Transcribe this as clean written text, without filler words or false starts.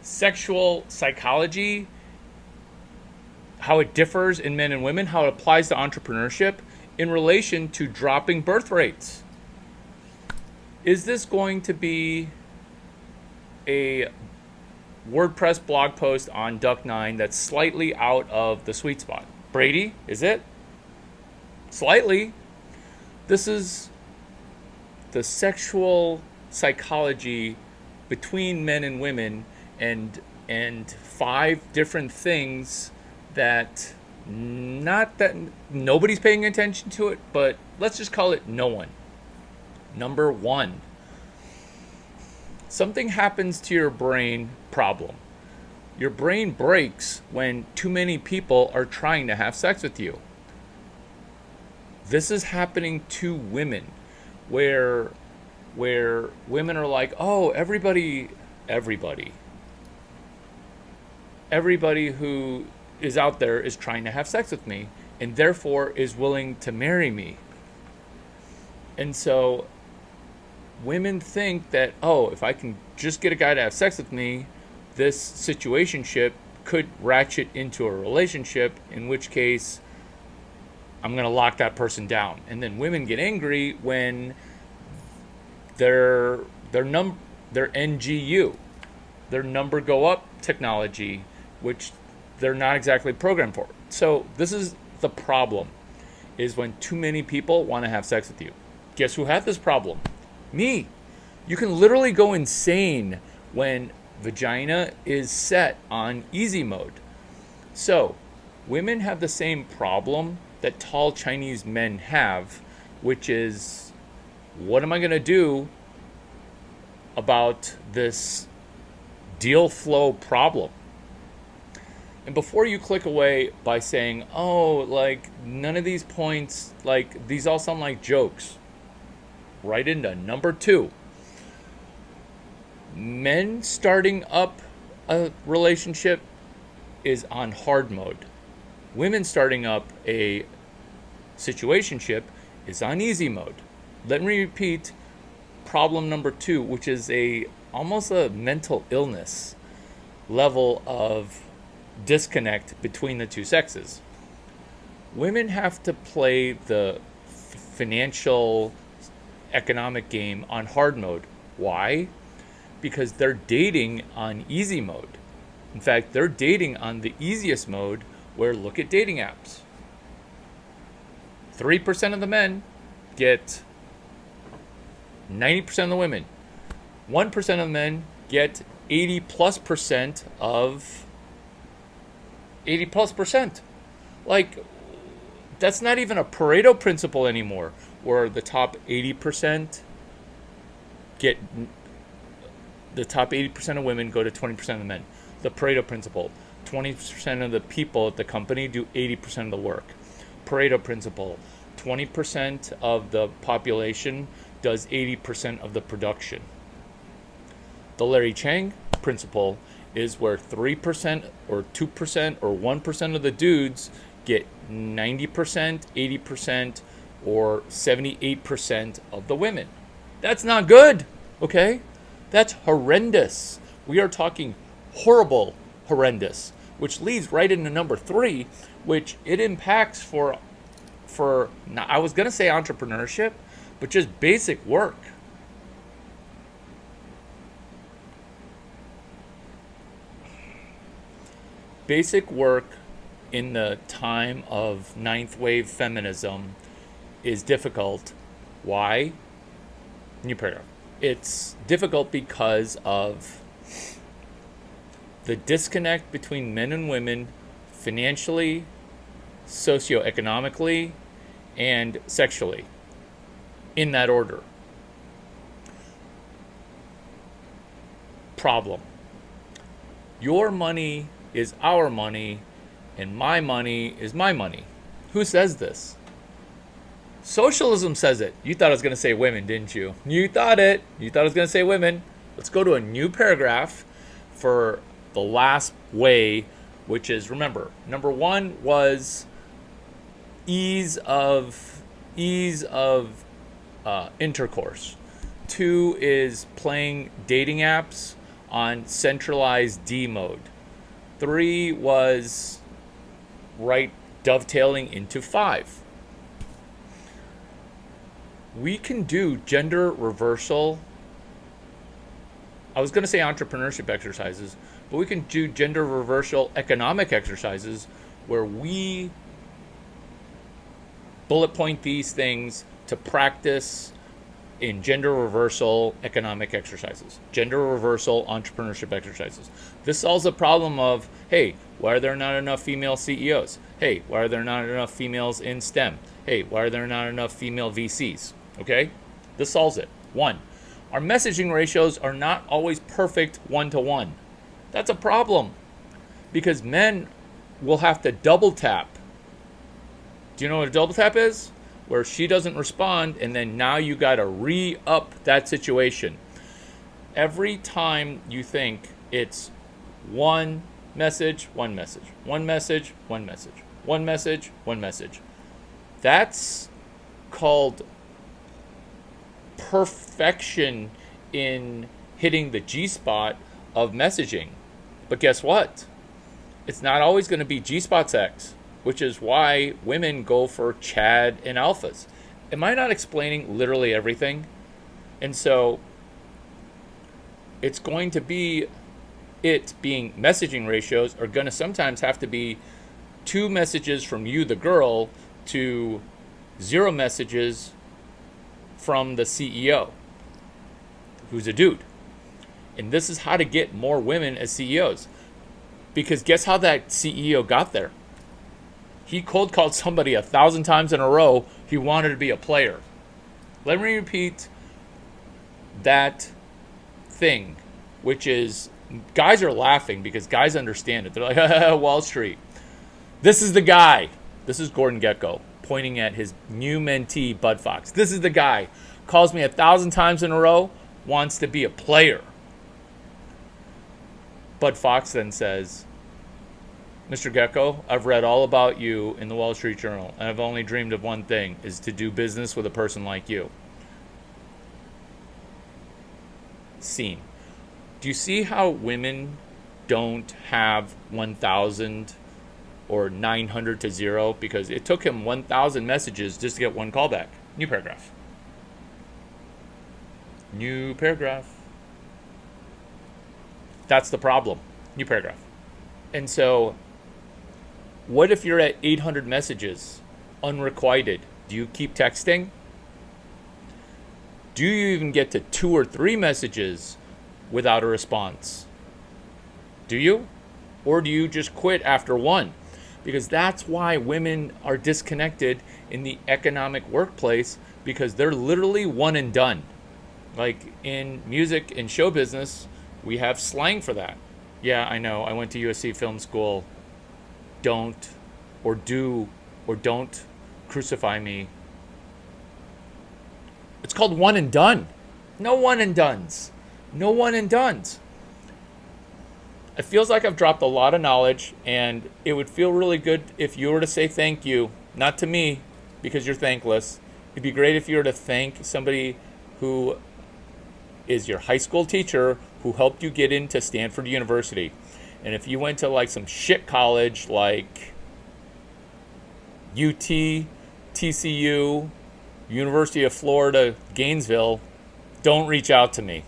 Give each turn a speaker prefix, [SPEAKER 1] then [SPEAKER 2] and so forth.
[SPEAKER 1] sexual psychology, how it differs in men and women, how it applies to entrepreneurship in relation to dropping birth rates. Is this going to be a WordPress blog post on Duck9 that's slightly out of the sweet spot? Brady, is it? Slightly. This is the sexual psychology between men and women, and 5 different things that not that nobody's paying attention to it, but let's just call it no one. Number 1, something happens to your brain. Problem. Your brain breaks when too many people are trying to have sex with you. This is happening to women, where women are like, oh, everybody who is out there is trying to have sex with me, and therefore is willing to marry me. And so women think that, oh, if I can just get a guy to have sex with me, this situationship could ratchet into a relationship, in which case I'm going to lock that person down. And then women get angry when their NGU, their number go up technology, which they're not exactly programmed for. So this is the problem, is when too many people want to have sex with you. Guess who had this problem? Me. You can literally go insane when vagina is set on easy mode. So women have the same problem that tall Chinese men have, which is, what am I going to do about this deal flow problem? And before you click away by saying, oh, like, none of these points, like, these all sound like jokes, right into number 2. Men starting up a relationship is on hard mode. Women starting up a situationship is on easy mode. Let me repeat problem number 2, which is almost a mental illness level of disconnect between the two sexes. Women have to play the financial economic game on hard mode. Why? Because they're dating on easy mode. In fact, they're dating on the easiest mode, where, look at dating apps. 3% of the men get 90% of the women. 1% of the men get 80+% of 80+%. Like, that's not even a Pareto principle anymore, where the top 80% get, the top 80% of women go to 20% of the men. The Pareto principle, 20% of the people at the company do 80% of the work. Pareto principle, 20% of the population does 80% of the production. The Larry Chang principle is where 3% or 2% or 1% of the dudes get 90%, 80%, or 78% of the women. That's not good, okay? That's horrendous. We are talking horrendous, which leads right into number 3, which it impacts for I was going to say entrepreneurship, but just basic work. Basic work in the time of 9th wave feminism is difficult. Why? New paragraph. It's difficult because of the disconnect between men and women financially, socioeconomically, and sexually, in that order. Problem. Your money is our money, and my money is my money. Who says this? Socialism says it. You thought I was going to say women, didn't you? You thought it. You thought I was going to say women. Let's go to a new paragraph for the last way, which is, remember, number 1 was ease of intercourse. 2 is playing dating apps on centralized D mode. 3 was right dovetailing into 5. We can do gender reversal. I was going to say entrepreneurship exercises, but we can do gender reversal economic exercises where we bullet point these things to practice in gender reversal economic exercises, gender reversal entrepreneurship exercises. This solves the problem of, hey, why are there not enough female CEOs? Hey, why are there not enough females in STEM? Hey, why are there not enough female VCs? Okay? This solves it. 1, our messaging ratios are not always perfect 1-to-1. That's a problem because men will have to double tap. Do you know what a double tap is? Where she doesn't respond, and then now you got to re-up that situation. Every time you think it's one message, one message, one message, one message, one message, one message. That's called perfection in hitting the G-spot of messaging. But guess what? It's not always going to be G-spot sex, which is why women go for Chad and alphas. Am I not explaining literally everything? And so it's going to be, it being messaging ratios are going to sometimes have to be 2 messages from you, the girl, to 0 messages from the CEO, who's a dude. And this is how to get more women as CEOs. Because guess how that CEO got there? He cold called somebody 1,000 times in a row. He wanted to be a player. Let me repeat that thing, which is, guys are laughing because guys understand it. They're like, Wall Street. This is the guy. This is Gordon Gekko pointing at his new mentee, Bud Fox. This is the guy. Calls me 1,000 times in a row, wants to be a player. Bud Fox then says, Mr. Gekko, I've read all about you in the Wall Street Journal, and I've only dreamed of one thing, is to do business with a person like you. Scene. Do you see how women don't have 1,000 or 900 to 0? Because it took him 1,000 messages just to get 1 callback. New paragraph. New paragraph. That's the problem. New paragraph. And so, what if you're at 800 messages, unrequited? Do you keep texting? Do you even get to 2 or 3 messages without a response? Do you? Or do you just quit after 1? Because that's why women are disconnected in the economic workplace, because they're literally one and done. Like in music and show business, we have slang for that. Yeah, I know. I went to USC Film School. Don't, or do, or don't crucify me. It's called one and done. No one and dones. No one and dones. It feels like I've dropped a lot of knowledge, and it would feel really good if you were to say thank you, not to me, because you're thankless. It'd be great if you were to thank somebody who is your high school teacher who helped you get into Stanford University. And if you went to like some shit college like UT, TCU, University of Florida, Gainesville, don't reach out to me.